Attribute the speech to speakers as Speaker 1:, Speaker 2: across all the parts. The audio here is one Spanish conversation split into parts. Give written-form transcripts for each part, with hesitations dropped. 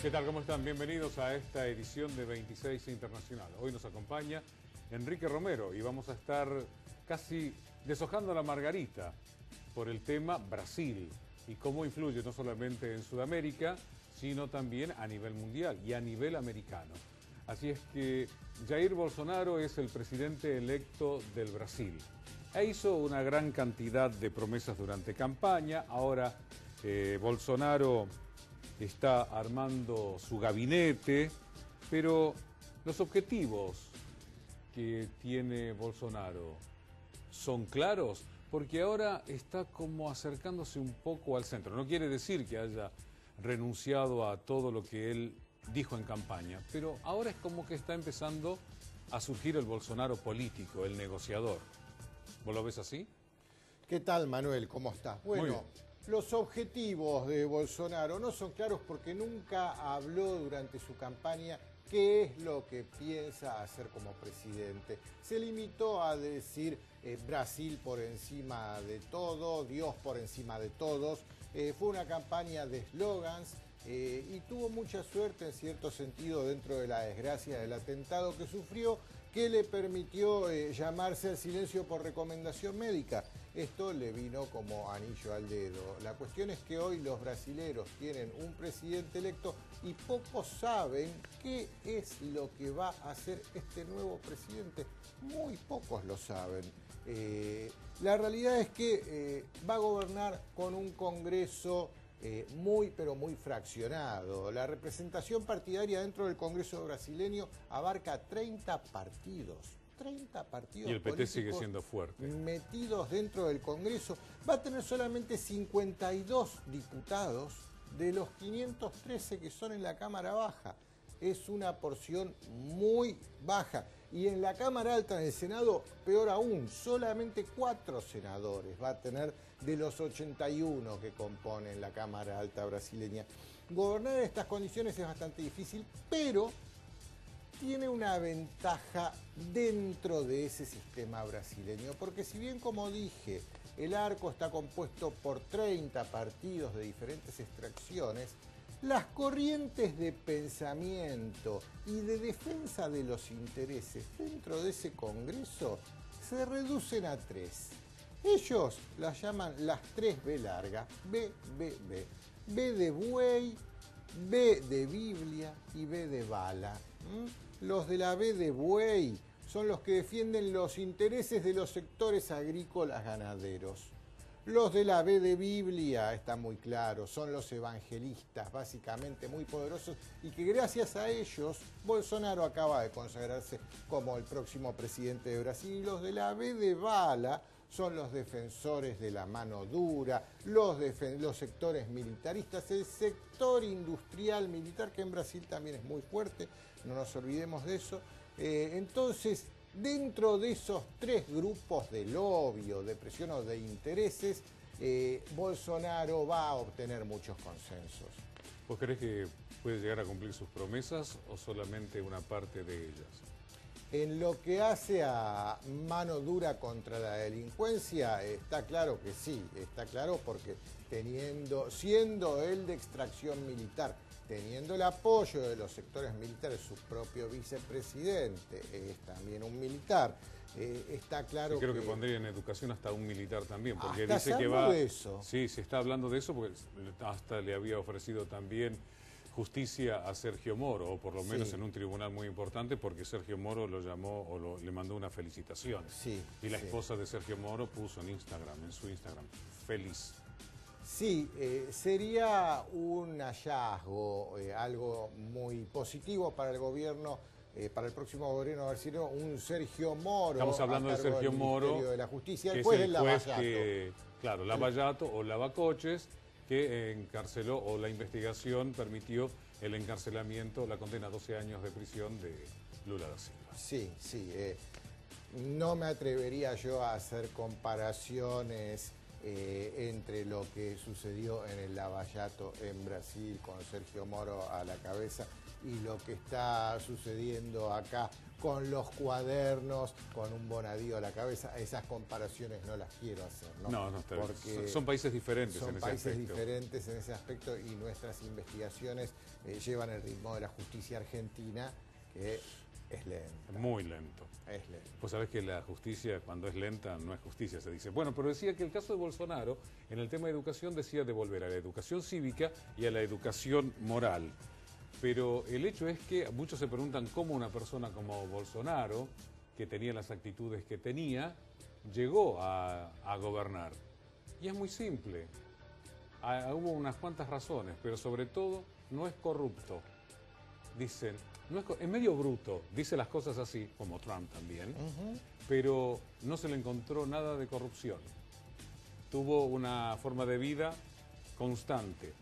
Speaker 1: ¿Qué tal? ¿Cómo están? Bienvenidos a esta edición de 26 Internacional. Hoy nos acompaña Enrique Romero y vamos a estar casi deshojando la margarita por el tema Brasil y cómo influye no solamente en Sudamérica, sino también a nivel mundial y a nivel americano. Así es que Jair Bolsonaro es el presidente electo del Brasil. E hizo una gran cantidad de promesas durante campaña. Ahora Bolsonaro está armando su gabinete, pero los objetivos que tiene Bolsonaro son claros, porque ahora está como acercándose un poco al centro. No quiere decir que haya renunciado a todo lo que él dijo en campaña, pero ahora es como que está empezando a surgir el Bolsonaro político, el negociador. ¿Vos lo ves así?
Speaker 2: ¿Qué tal, Manuel? ¿Cómo estás? Bueno, los objetivos de Bolsonaro no son claros porque nunca habló durante su campaña qué es lo que piensa hacer como presidente. Se limitó a decir Brasil por encima de todo, Dios por encima de todos. Fue una campaña de eslogans y tuvo mucha suerte en cierto sentido dentro de la desgracia del atentado que sufrió, que le permitió llamarse al silencio por recomendación médica. Esto le vino como anillo al dedo. La cuestión es que hoy los brasileros tienen un presidente electo y pocos saben qué es lo que va a hacer este nuevo presidente. Muy pocos lo saben. La realidad es que va a gobernar con un Congreso pero muy fraccionado. La representación partidaria dentro del Congreso brasileño abarca 30 partidos. 30 partidos
Speaker 1: y el PT sigue siendo fuerte.
Speaker 2: Metidos dentro del Congreso. Va a tener solamente 52 diputados de los 513 que son en la Cámara Baja. Es una porción muy baja. Y en la Cámara Alta, en el Senado, peor aún, solamente 4 senadores va a tener de los 81 que componen la Cámara Alta brasileña. Gobernar en estas condiciones es bastante difícil, pero tiene una ventaja dentro de ese sistema brasileño, porque si bien, como dije, el arco está compuesto por 30 partidos de diferentes extracciones, las corrientes de pensamiento y de defensa de los intereses dentro de ese Congreso se reducen a 3. Ellos las llaman las 3B largas, B, B, B. B de buey, B de Biblia y B de bala. Los de la B de buey son los que defienden los intereses de los sectores agrícolas ganaderos. Los de la B de Biblia, está muy claro, son los evangelistas, básicamente muy poderosos, y que gracias a ellos Bolsonaro acaba de consagrarse como el próximo presidente de Brasil. Y los de la B de bala son los defensores de la mano dura, los sectores militaristas, el sector industrial militar, que en Brasil también es muy fuerte, no nos olvidemos de eso. Entonces, dentro de esos 3 grupos de lobby o de presión o de intereses, Bolsonaro va a obtener muchos consensos.
Speaker 1: ¿Vos creés que puede llegar a cumplir sus promesas o solamente una parte de ellas?
Speaker 2: En lo que hace a mano dura contra la delincuencia, está claro que sí, está claro porque siendo él de extracción militar, teniendo el apoyo de los sectores militares, su propio vicepresidente es también un militar, está claro
Speaker 1: que... Creo que pondría en educación hasta un militar también, porque
Speaker 2: dice
Speaker 1: que va...
Speaker 2: de eso.
Speaker 1: Sí, se está hablando de eso, porque hasta le había ofrecido también justicia a Sergio Moro, o por lo menos en un tribunal muy importante, porque Sergio Moro lo llamó o le mandó una felicitación.
Speaker 2: Sí,
Speaker 1: y la esposa de Sergio Moro puso en su Instagram, feliz.
Speaker 2: Sí, sería un hallazgo, algo muy positivo para el gobierno, para el próximo gobierno brasileño, un Sergio Moro.
Speaker 1: Estamos hablando de Sergio Moro,
Speaker 2: de la Justicia,
Speaker 1: que
Speaker 2: después
Speaker 1: es el
Speaker 2: del
Speaker 1: juez
Speaker 2: Lavallato.
Speaker 1: Claro, Lavallato o Lavacoches, que encarceló, o la investigación permitió el encarcelamiento, la condena a 12 años de prisión de Lula da Silva.
Speaker 2: Sí, sí. No me atrevería yo a hacer comparaciones entre lo que sucedió en el Lava Jato en Brasil con Sergio Moro a la cabeza y lo que está sucediendo acá con los cuadernos, con un Bonadío a la cabeza. Esas comparaciones no las quiero hacer, ¿no?
Speaker 1: No, está bien.
Speaker 2: Porque
Speaker 1: Son países diferentes en ese aspecto.
Speaker 2: Son países diferentes en ese aspecto y nuestras investigaciones llevan el ritmo de la justicia argentina, que es lenta.
Speaker 1: Muy lento.
Speaker 2: Es lento.
Speaker 1: Pues sabés que la justicia, cuando es lenta, no es justicia, se dice. Bueno, pero decía que el caso de Bolsonaro, en el tema de educación, decía de volver a la educación cívica y a la educación moral. Pero el hecho es que muchos se preguntan cómo una persona como Bolsonaro, que tenía las actitudes que tenía, llegó a gobernar. Y es muy simple. Hubo unas cuantas razones, pero sobre todo no es corrupto. Dicen, es medio bruto, dice las cosas así, como Trump también, pero no se le encontró nada de corrupción. Tuvo una forma de vida constante.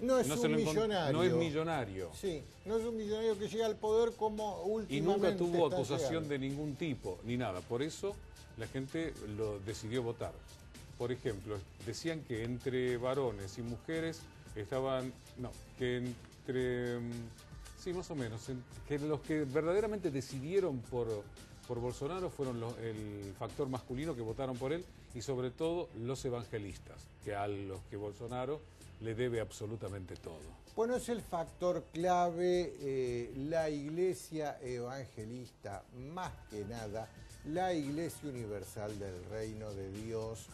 Speaker 2: No es un millonario.
Speaker 1: No es millonario.
Speaker 2: Sí, no es un millonario que llega al poder como últimamente.
Speaker 1: Y nunca tuvo acusación
Speaker 2: llegando
Speaker 1: de ningún tipo, ni nada. Por eso la gente lo decidió votar. Por ejemplo, decían que entre varones y mujeres estaban... No, que entre... Sí, más o menos. Que los que verdaderamente decidieron por Bolsonaro fueron el factor masculino que votaron por él y sobre todo los evangelistas, que a los que Bolsonaro le debe absolutamente todo.
Speaker 2: Bueno, es el factor clave, la Iglesia evangelista, más que nada, la Iglesia Universal del Reino de Dios,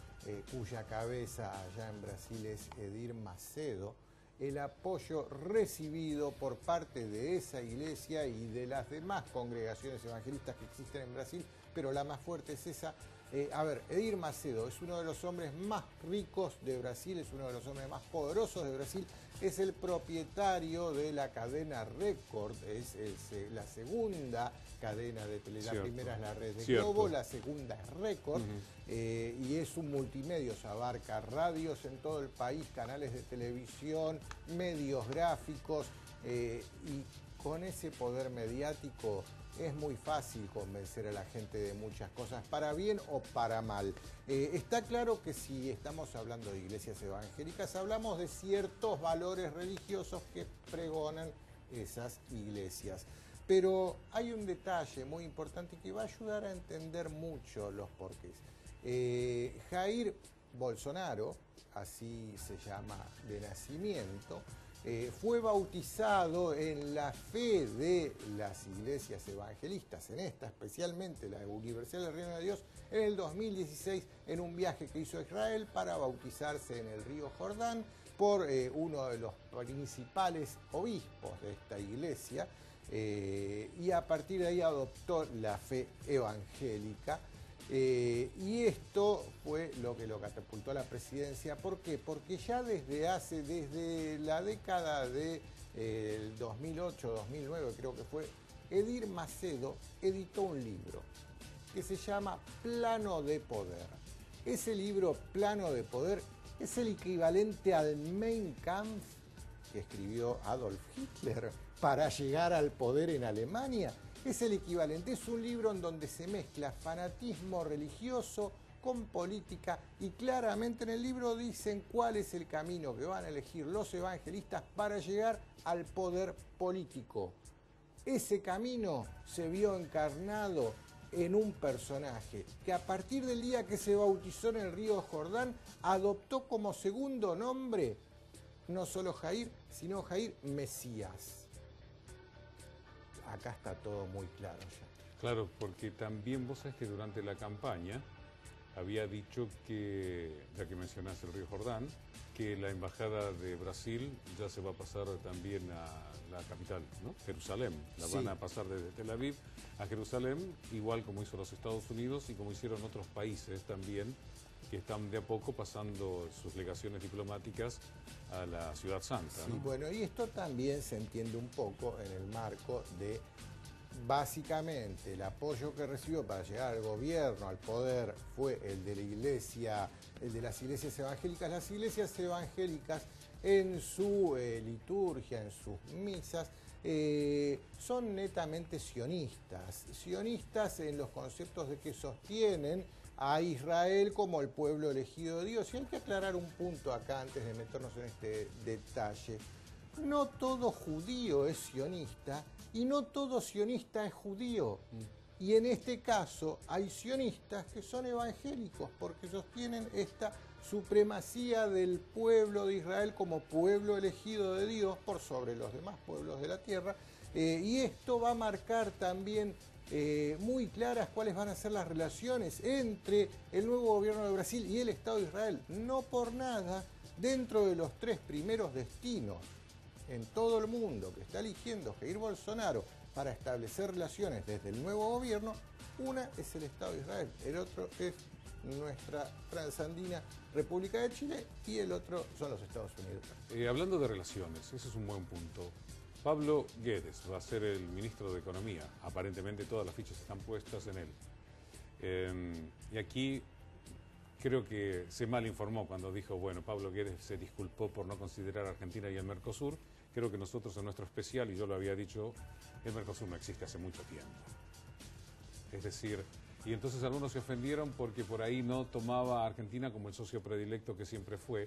Speaker 2: cuya cabeza allá en Brasil es Edir Macedo, el apoyo recibido por parte de esa iglesia y de las demás congregaciones evangelistas que existen en Brasil, pero la más fuerte es esa. Edir Macedo es uno de los hombres más ricos de Brasil, es uno de los hombres más poderosos de Brasil, es el propietario de la cadena Record, es la segunda cadena de tele, la primera es la red de Globo, la segunda es Record, y es un multimedia, abarca radios en todo el país, canales de televisión, medios gráficos, y con ese poder mediático es muy fácil convencer a la gente de muchas cosas, para bien o para mal. Está claro que si estamos hablando de iglesias evangélicas, hablamos de ciertos valores religiosos que pregonan esas iglesias. Pero hay un detalle muy importante que va a ayudar a entender mucho los porqués. Jair Bolsonaro, así se llama de nacimiento, fue bautizado en la fe de las iglesias evangelistas, en esta especialmente la Universal del Reino de Dios, en el 2016 en un viaje que hizo a Israel para bautizarse en el río Jordán por uno de los principales obispos de esta iglesia, y a partir de ahí adoptó la fe evangélica. Y esto fue lo que lo catapultó a la presidencia. ¿Por qué? Porque ya desde la década de 2008-2009, creo que fue, Edir Macedo editó un libro que se llama Plano de Poder. Ese libro, Plano de Poder, es el equivalente al Mein Kampf que escribió Adolf Hitler para llegar al poder en Alemania. Es el equivalente, es un libro en donde se mezcla fanatismo religioso con política y claramente en el libro dicen cuál es el camino que van a elegir los evangelistas para llegar al poder político. Ese camino se vio encarnado en un personaje que a partir del día que se bautizó en el río Jordán adoptó como segundo nombre no solo Jair, sino Jair Mesías. Acá está todo muy claro ya.
Speaker 1: Claro, porque también vos sabés que durante la campaña había dicho que, ya que mencionás el río Jordán, que la embajada de Brasil ya se va a pasar también a la capital, ¿no? Jerusalén. La van a pasar desde Tel Aviv a Jerusalén, igual como hizo los Estados Unidos y como hicieron otros países también, que están de a poco pasando sus legaciones diplomáticas a la Ciudad Santa, ¿no?
Speaker 2: Sí, bueno, y esto también se entiende un poco en el marco de, básicamente, el apoyo que recibió para llegar al gobierno, al poder, fue el de la iglesia, el de las iglesias evangélicas. Las iglesias evangélicas en su liturgia, en sus misas, son netamente sionistas en los conceptos de que sostienen a Israel como el pueblo elegido de Dios. Y hay que aclarar un punto acá antes de meternos en este detalle. No todo judío es sionista y no todo sionista es judío. Y en este caso hay sionistas que son evangélicos porque sostienen esta supremacía del pueblo de Israel como pueblo elegido de Dios por sobre los demás pueblos de la tierra. Y esto va a marcar también muy claras cuáles van a ser las relaciones entre el nuevo gobierno de Brasil y el Estado de Israel. No por nada, dentro de los 3 primeros destinos en todo el mundo que está eligiendo Jair Bolsonaro para establecer relaciones desde el nuevo gobierno, una es el Estado de Israel, el otro es nuestra transandina República de Chile y el otro son los Estados Unidos.
Speaker 1: Hablando de relaciones, ese es un buen punto. Pablo Guedes va a ser el ministro de Economía. Aparentemente todas las fichas están puestas en él. Y aquí creo que se mal informó cuando dijo, bueno, Pablo Guedes se disculpó por no considerar a Argentina y el Mercosur. Creo que nosotros en nuestro especial, y yo lo había dicho, el Mercosur no existe hace mucho tiempo. Es decir, y entonces algunos se ofendieron porque por ahí no tomaba a Argentina como el socio predilecto que siempre fue.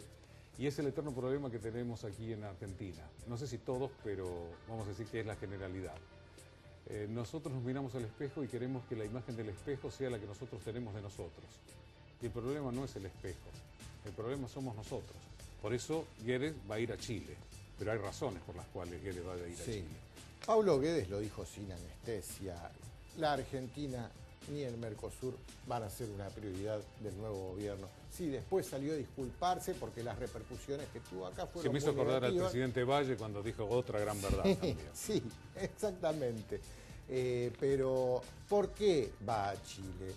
Speaker 1: Y es el eterno problema que tenemos aquí en Argentina. No sé si todos, pero vamos a decir que es la generalidad. Nosotros nos miramos al espejo y queremos que la imagen del espejo sea la que nosotros tenemos de nosotros. Y el problema no es el espejo, el problema somos nosotros. Por eso Guedes va a ir a Chile, pero hay razones por las cuales Guedes va a ir a Chile.
Speaker 2: Pablo Guedes lo dijo sin anestesia. La Argentina ni el Mercosur van a ser una prioridad del nuevo gobierno. Sí, después salió a disculparse porque las repercusiones que tuvo acá fueron
Speaker 1: muy negativas. Se me hizo acordar al presidente Valle cuando dijo otra gran verdad también.
Speaker 2: Sí, exactamente. Pero, ¿por qué va a Chile?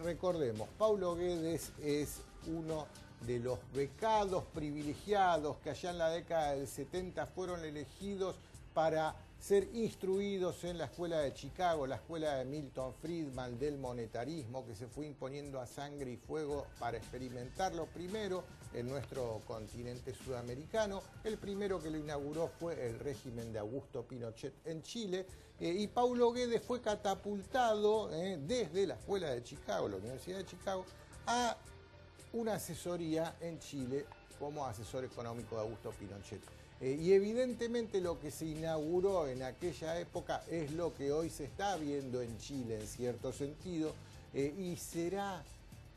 Speaker 2: Recordemos, Pablo Guedes es uno de los becados privilegiados que allá en la década del 70 fueron elegidos para ser instruidos en la escuela de Chicago, la escuela de Milton Friedman, del monetarismo, que se fue imponiendo a sangre y fuego para experimentarlo primero en nuestro continente sudamericano. El primero que lo inauguró fue el régimen de Augusto Pinochet en Chile, y Paulo Guedes fue catapultado desde la escuela de Chicago, la Universidad de Chicago, a una asesoría en Chile como asesor económico de Augusto Pinochet. Y evidentemente lo que se inauguró en aquella época es lo que hoy se está viendo en Chile en cierto sentido, y será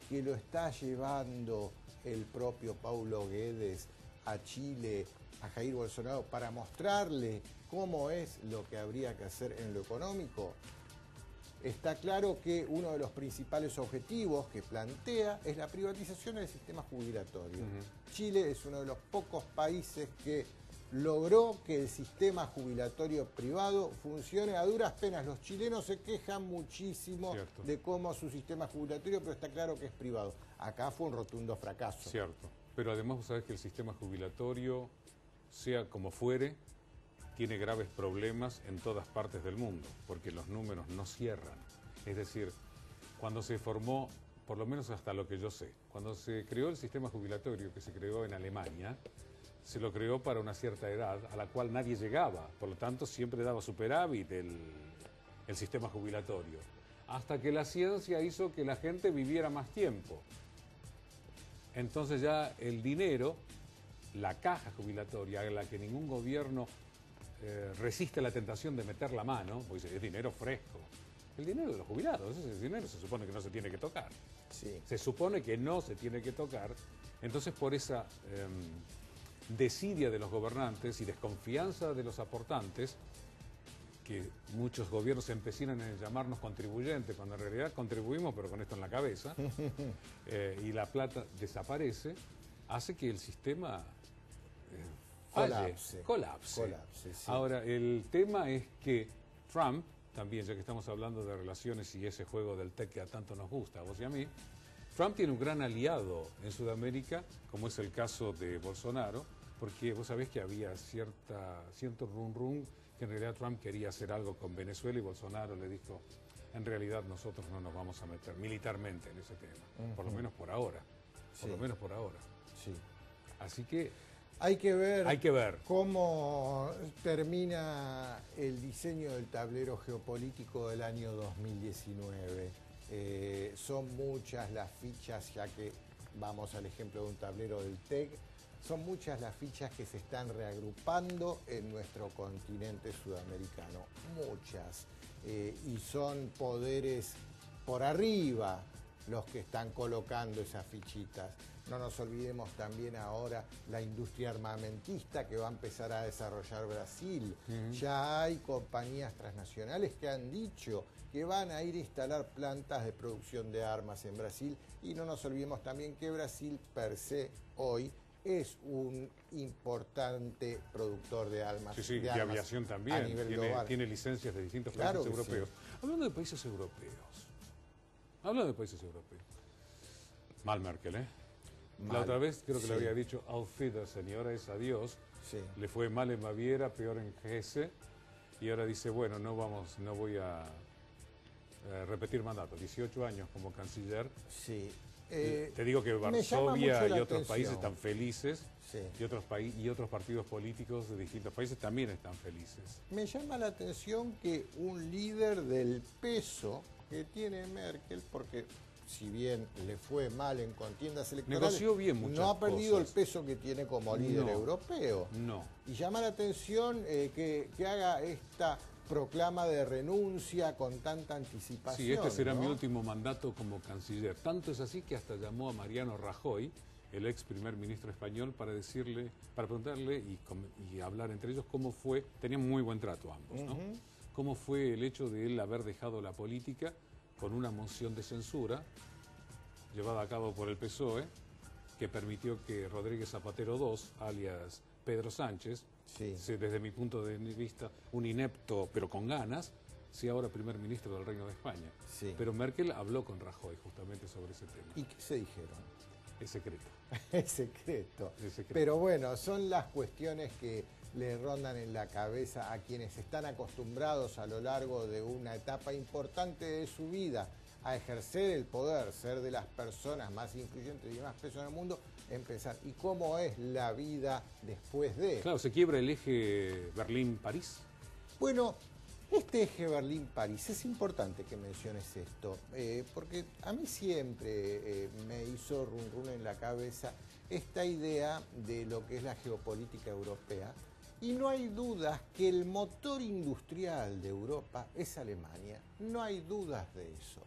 Speaker 2: que lo está llevando el propio Paulo Guedes a Chile, a Jair Bolsonaro, para mostrarle cómo es lo que habría que hacer en lo económico. Está claro que uno de los principales objetivos que plantea es la privatización del sistema jubilatorio. Chile es uno de los pocos países que logró que el sistema jubilatorio privado funcione a duras penas. Los chilenos se quejan muchísimo de cómo su sistema jubilatorio, pero está claro que es privado. Acá fue un rotundo fracaso.
Speaker 1: Cierto, pero además vos sabés que el sistema jubilatorio, sea como fuere, tiene graves problemas en todas partes del mundo, porque los números no cierran. Es decir, cuando se formó, por lo menos hasta lo que yo sé, cuando se creó el sistema jubilatorio que se creó en Alemania, se lo creó para una cierta edad a la cual nadie llegaba, por lo tanto siempre daba superávit el sistema jubilatorio, hasta que la ciencia hizo que la gente viviera más tiempo. Entonces ya el dinero, la caja jubilatoria, a la que ningún gobierno resiste la tentación de meter la mano, porque es dinero fresco, el dinero de los jubilados, ese dinero se supone que no se tiene que tocar.
Speaker 2: Sí.
Speaker 1: Se supone que no se tiene que tocar, entonces por esa desidia de los gobernantes y desconfianza de los aportantes, que muchos gobiernos se empecinan en llamarnos contribuyentes, cuando en realidad contribuimos pero con esto en la cabeza, y la plata desaparece, hace que el sistema colapse. Sí. Ahora, el tema es que Trump, también ya que estamos hablando de relaciones y ese juego del TEC que a tanto nos gusta, a vos y a mí, Trump tiene un gran aliado en Sudamérica, como es el caso de Bolsonaro, porque vos sabés que había cierto rum que en realidad Trump quería hacer algo con Venezuela y Bolsonaro le dijo, en realidad nosotros no nos vamos a meter militarmente en ese tema, por lo menos por ahora,
Speaker 2: Sí.
Speaker 1: Así que
Speaker 2: hay que ver
Speaker 1: cómo
Speaker 2: termina el diseño del tablero geopolítico del año 2019. Son muchas las fichas, ya que vamos al ejemplo de un tablero del TEC, son muchas las fichas que se están reagrupando en nuestro continente sudamericano, muchas. Y son poderes por arriba los que están colocando esas fichitas. No nos olvidemos también ahora la industria armamentista que va a empezar a desarrollar Brasil. Ya hay compañías transnacionales que han dicho que van a ir a instalar plantas de producción de armas en Brasil, y no nos olvidemos también que Brasil per se hoy es un importante productor de armas.
Speaker 1: Sí, de aviación también, tiene licencias de distintos países europeos. Sí. Hablando de países europeos, mal Merkel, ¿eh? Mal. La otra vez creo que le había dicho Auf Wiedersehen, y ahora es adiós. Sí. Le fue mal en Baviera, peor en Hesse, y ahora dice, bueno, no voy a repetir mandato, 18 años como canciller. Sí. Te digo que Varsovia y otros países están felices, sí. y otros partidos políticos de distintos países también están felices.
Speaker 2: Me llama la atención que un líder del peso que tiene Merkel, porque si bien le fue mal en contiendas electorales,
Speaker 1: negoció bien muchas
Speaker 2: no ha perdido
Speaker 1: cosas.
Speaker 2: El peso que tiene como líder europeo.
Speaker 1: No.
Speaker 2: Y llama la atención que haga esta proclama de renuncia con tanta anticipación.
Speaker 1: Sí, este será mi último mandato como canciller. Tanto es así que hasta llamó a Mariano Rajoy, el ex primer ministro español, para preguntarle y hablar entre ellos cómo fue. Tenían muy buen trato ambos, ¿no? Cómo fue el hecho de él haber dejado la política con una moción de censura llevada a cabo por el PSOE, que permitió que Rodríguez Zapatero II, alias Pedro Sánchez, sí. Desde mi punto de vista un inepto pero con ganas, sea ahora primer ministro del Reino de España. Sí. Pero Merkel habló con Rajoy justamente sobre ese tema.
Speaker 2: ¿Y qué se dijeron?
Speaker 1: Es secreto.
Speaker 2: Es secreto. Pero bueno, son las cuestiones que le rondan en la cabeza a quienes están acostumbrados a lo largo de una etapa importante de su vida a ejercer el poder, ser de las personas más influyentes y más peso en el mundo, empezar. ¿Y cómo es la vida después de?
Speaker 1: Claro, se quiebra el eje Berlín-París.
Speaker 2: Bueno, este eje Berlín-París, es importante que menciones esto, porque a mí siempre me hizo run en la cabeza esta idea de lo que es la geopolítica europea, y no hay dudas que el motor industrial de Europa es Alemania, no hay dudas de eso.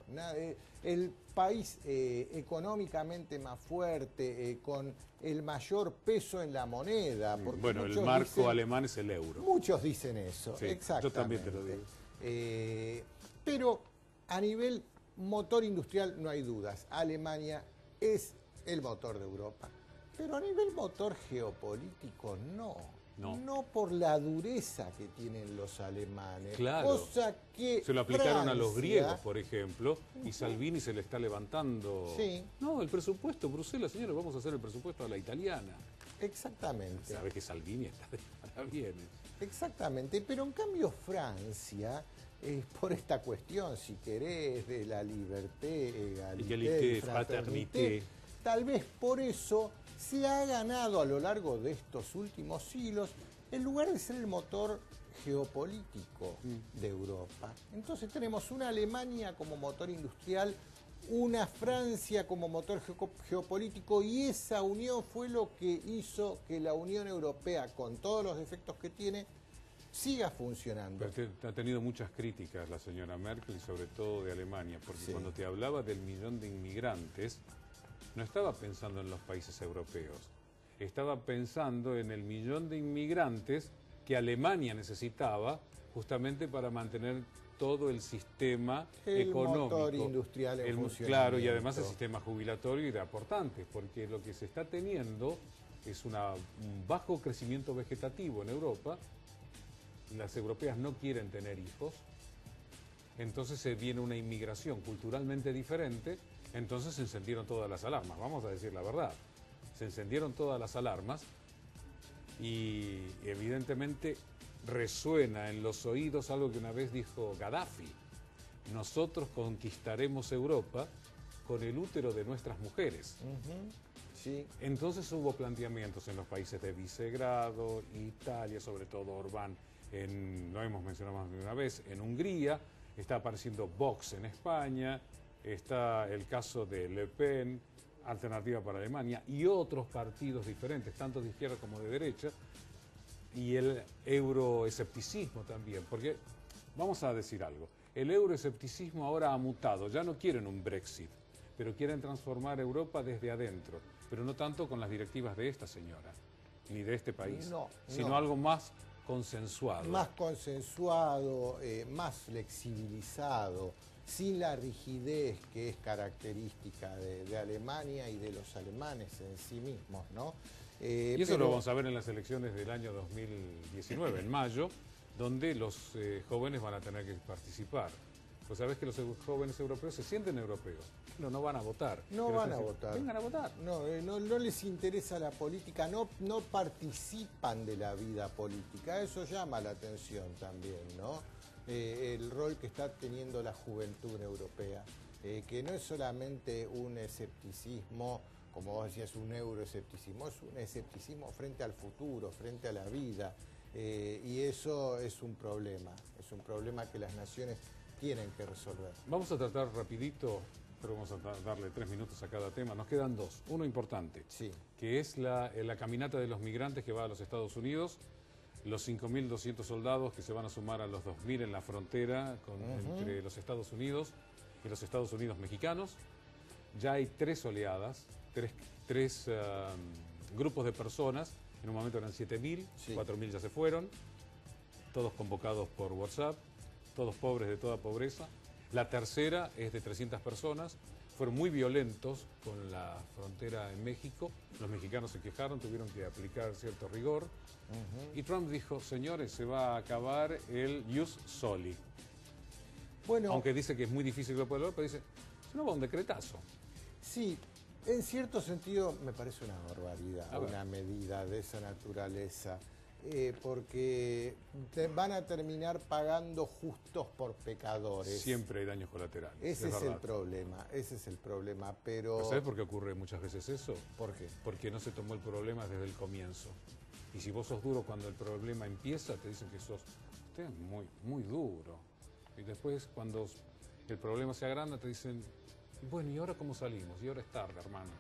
Speaker 2: El país económicamente más fuerte, con el mayor peso en la moneda. Porque
Speaker 1: bueno, el marco alemán es el euro.
Speaker 2: Muchos dicen eso, sí, exactamente.
Speaker 1: Yo también te lo digo.
Speaker 2: Pero a nivel motor industrial no hay dudas, Alemania es el motor de Europa. Pero a nivel motor geopolítico no. No por la dureza que tienen los alemanes.
Speaker 1: Claro.
Speaker 2: Cosa que
Speaker 1: se lo aplicaron a los griegos, por ejemplo, y Salvini se le está levantando.
Speaker 2: Sí.
Speaker 1: No, el presupuesto, Bruselas, señores, vamos a hacer el presupuesto a la italiana.
Speaker 2: Exactamente.
Speaker 1: Sabe que Salvini está para bien.
Speaker 2: Exactamente, pero en cambio Francia, por esta cuestión, si querés, de la liberté, egalité, fraternité, tal vez por eso se ha ganado a lo largo de estos últimos siglos el lugar de ser el motor geopolítico de Europa. Entonces tenemos una Alemania como motor industrial, una Francia como motor geopolítico, y esa unión fue lo que hizo que la Unión Europea, con todos los defectos que tiene, siga funcionando.
Speaker 1: Pero ha tenido muchas críticas la señora Merkel, y sobre todo de Alemania, porque cuando te hablaba del millón de inmigrantes, no estaba pensando en los países europeos, estaba pensando en el millón de inmigrantes que Alemania necesitaba justamente para mantener todo el sistema económico.
Speaker 2: El motor industrial en funcionamiento.
Speaker 1: Claro, y además el sistema jubilatorio y de aportantes, porque lo que se está teniendo es un bajo crecimiento vegetativo en Europa. Las europeas no quieren tener hijos, entonces se viene una inmigración culturalmente diferente. Entonces se encendieron todas las alarmas, vamos a decir la verdad. Se encendieron todas las alarmas y evidentemente resuena en los oídos algo que una vez dijo Gaddafi: nosotros conquistaremos Europa con el útero de nuestras mujeres. Sí. Entonces hubo planteamientos en los países de Visegrado, Italia, sobre todo Orbán, lo hemos mencionado más de una vez, en Hungría, está apareciendo Vox en España, está el caso de Le Pen, Alternativa para Alemania, y otros partidos diferentes, tanto de izquierda como de derecha, y el euroescepticismo también, porque vamos a decir algo, el euroescepticismo ahora ha mutado, ya no quieren un Brexit, pero quieren transformar Europa desde adentro, pero no tanto con las directivas de esta señora, ni de este país, sino algo más consensuado.
Speaker 2: Más consensuado, más flexibilizado, sin la rigidez que es característica de Alemania y de los alemanes en sí mismos, ¿no?
Speaker 1: Y eso lo vamos a ver en las elecciones del año 2019, en mayo, donde los jóvenes van a tener que participar. Pues sabés que los jóvenes europeos se sienten europeos, pero no van a votar.
Speaker 2: No van a votar.
Speaker 1: Vengan a votar.
Speaker 2: No les interesa la política, no participan de la vida política. Eso llama la atención también, ¿no? El rol que está teniendo la juventud europea, que no es solamente un escepticismo, como vos decías, un euroescepticismo, es un escepticismo frente al futuro, frente a la vida, y eso es un problema que las naciones tienen que resolver.
Speaker 1: Vamos a tratar rapidito, pero vamos a darle 3 minutos a cada tema. Nos quedan 2. Uno importante,
Speaker 2: sí,
Speaker 1: que es la caminata de los migrantes que va a los Estados Unidos, los 5.200 soldados que se van a sumar a los 2.000 en la frontera entre los Estados Unidos y los Estados Unidos mexicanos. Ya hay 3 oleadas, tres grupos de personas, en un momento eran 7.000, sí. 4.000 ya se fueron, todos convocados por WhatsApp, todos pobres de toda pobreza. La tercera es de 300 personas, fueron muy violentos con la frontera en México, los mexicanos se quejaron, tuvieron que aplicar cierto rigor, y Trump dijo, señores, se va a acabar el ius soli. Bueno, aunque dice que es muy difícil que lo pueda lograr, pero dice, si no va un decretazo.
Speaker 2: Sí, en cierto sentido me parece una barbaridad, una medida de esa naturaleza, porque van a terminar pagando justos por pecadores.
Speaker 1: Siempre hay daños colaterales.
Speaker 2: Ese es el problema, pero...
Speaker 1: ¿Sabes por qué ocurre muchas veces eso?
Speaker 2: ¿Por qué?
Speaker 1: Porque no se tomó el problema desde el comienzo. Y si vos sos duro cuando el problema empieza, te dicen que usted es muy, muy duro. Y después cuando el problema se agranda, te dicen, bueno, ¿y ahora cómo salimos? Y ahora es tarde, hermano.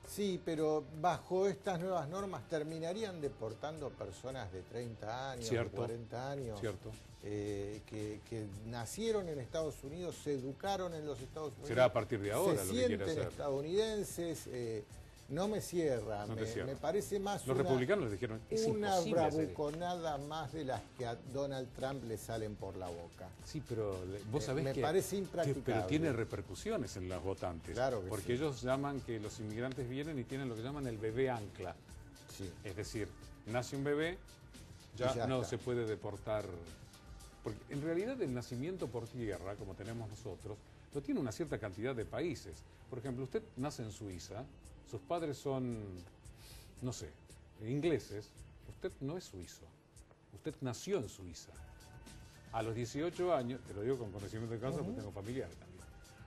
Speaker 2: Sí, pero bajo estas nuevas normas terminarían deportando personas de 30 años, de 40 años, que nacieron en Estados Unidos, se educaron en los Estados Unidos.
Speaker 1: Será a partir de ahora
Speaker 2: lo que quiere hacer. Se sienten estadounidenses. No me cierra, me parece más
Speaker 1: los republicanos les dijeron, es
Speaker 2: una bravuconada más de las que a Donald Trump le salen por la boca.
Speaker 1: Sí, pero vos sabés
Speaker 2: me parece impracticable.
Speaker 1: Pero tiene repercusiones en los votantes.
Speaker 2: Claro que
Speaker 1: porque
Speaker 2: sí.
Speaker 1: Ellos llaman que los inmigrantes vienen y tienen lo que llaman el bebé ancla.
Speaker 2: Sí.
Speaker 1: Es decir, nace un bebé, ya no se puede deportar. Porque en realidad el nacimiento por tierra, como tenemos nosotros, lo tiene una cierta cantidad de países. Por ejemplo, usted nace en Suiza, sus padres son, no sé, ingleses, usted no es suizo, usted nació en Suiza. A los 18 años, te lo digo con conocimiento de causa porque tengo familiares también,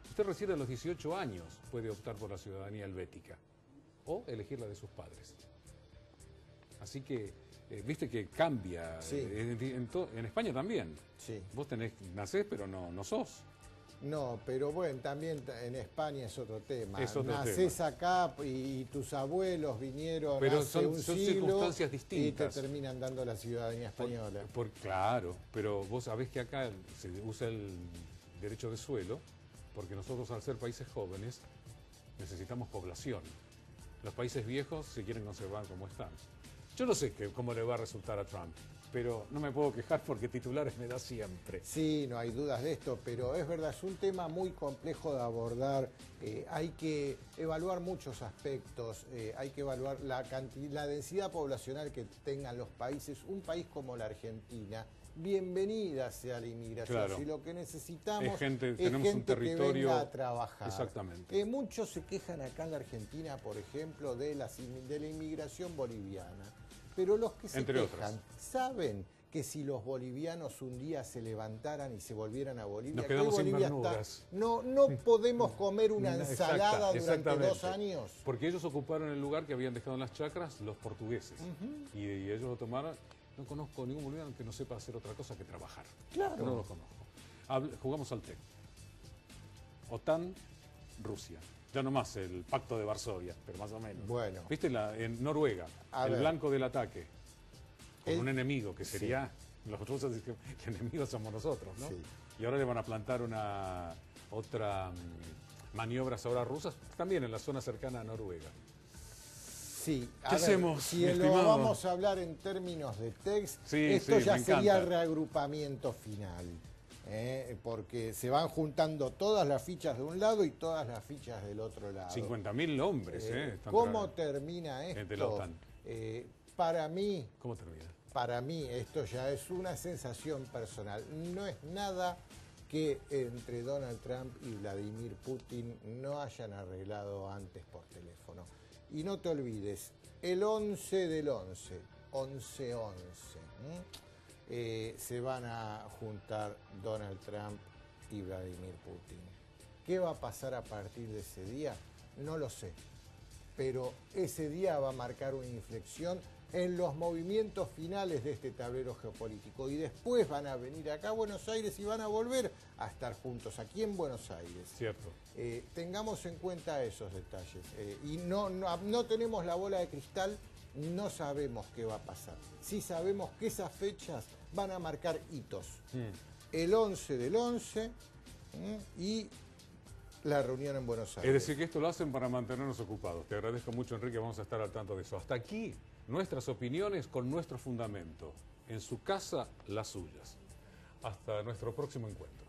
Speaker 1: usted recién a los 18 años puede optar por la ciudadanía helvética o elegir la de sus padres. Así que, viste que cambia,
Speaker 2: sí.
Speaker 1: En España también.
Speaker 2: Sí.
Speaker 1: Vos nacés pero no sos.
Speaker 2: No, pero bueno, también en España es otro tema.
Speaker 1: Nacés
Speaker 2: acá y tus abuelos vinieron
Speaker 1: pero
Speaker 2: hace un siglo
Speaker 1: circunstancias distintas.
Speaker 2: Y te terminan dando la ciudadanía española.
Speaker 1: Claro, pero vos sabés que acá se usa el derecho de suelo porque nosotros al ser países jóvenes necesitamos población. Los países viejos se quieren conservar como están. Yo no sé cómo le va a resultar a Trump, pero no me puedo quejar porque titulares me da siempre.
Speaker 2: Sí, no hay dudas de esto, pero es verdad, es un tema muy complejo de abordar. Hay que evaluar muchos aspectos, hay que evaluar la densidad poblacional que tengan los países. Un país como la Argentina, bienvenida sea la inmigración.
Speaker 1: Claro.
Speaker 2: Si lo que necesitamos
Speaker 1: tenemos un territorio
Speaker 2: que venga a trabajar.
Speaker 1: Exactamente.
Speaker 2: Muchos se quejan acá en la Argentina, por ejemplo, de la inmigración boliviana. Pero los que se quejan saben que si los bolivianos un día se levantaran y se volvieran a Bolivia,
Speaker 1: nos quedamos sin verduras.
Speaker 2: No podemos comer una ensalada durante 2 años.
Speaker 1: Porque ellos ocuparon el lugar que habían dejado en las chacras los portugueses. Y ellos lo tomaron. No conozco ningún boliviano que no sepa hacer otra cosa que trabajar.
Speaker 2: Claro.
Speaker 1: No lo conozco. Jugamos al TEC. OTAN, Rusia. Ya no más el Pacto de Varsovia, pero más o menos.
Speaker 2: Bueno.
Speaker 1: ¿Viste en Noruega? El blanco del ataque. Con un enemigo que sería... Sí. Los rusos dicen que enemigos somos nosotros, ¿no? Sí. Y ahora le van a plantar otra maniobras ahora rusas, también en la zona cercana a Noruega.
Speaker 2: Sí,
Speaker 1: ¿Qué hacemos?
Speaker 2: Si lo vamos a hablar en términos de text, esto ya sería el reagrupamiento final. Porque se van juntando todas las fichas de un lado y todas las fichas del otro lado.
Speaker 1: 50.000 hombres.
Speaker 2: ¿Cómo termina esto? Para mí...
Speaker 1: ¿Cómo termina?
Speaker 2: Para mí esto ya es una sensación personal. No es nada que entre Donald Trump y Vladimir Putin no hayan arreglado antes por teléfono. Y no te olvides, el 11 del 11, 11-11, se van a juntar Donald Trump y Vladimir Putin. ¿Qué va a pasar a partir de ese día? No lo sé. Pero ese día va a marcar una inflexión en los movimientos finales de este tablero geopolítico. Y después van a venir acá a Buenos Aires y van a volver a estar juntos aquí en Buenos Aires.
Speaker 1: Cierto.
Speaker 2: Tengamos en cuenta esos detalles. Y no tenemos la bola de cristal, no sabemos qué va a pasar. Sí sabemos que esas fechas van a marcar hitos. El 11 del 11 y la reunión en Buenos Aires.
Speaker 1: Es decir, que esto lo hacen para mantenernos ocupados. Te agradezco mucho, Enrique, vamos a estar al tanto de eso. Hasta aquí, nuestras opiniones con nuestro fundamento. En su casa, las suyas. Hasta nuestro próximo encuentro.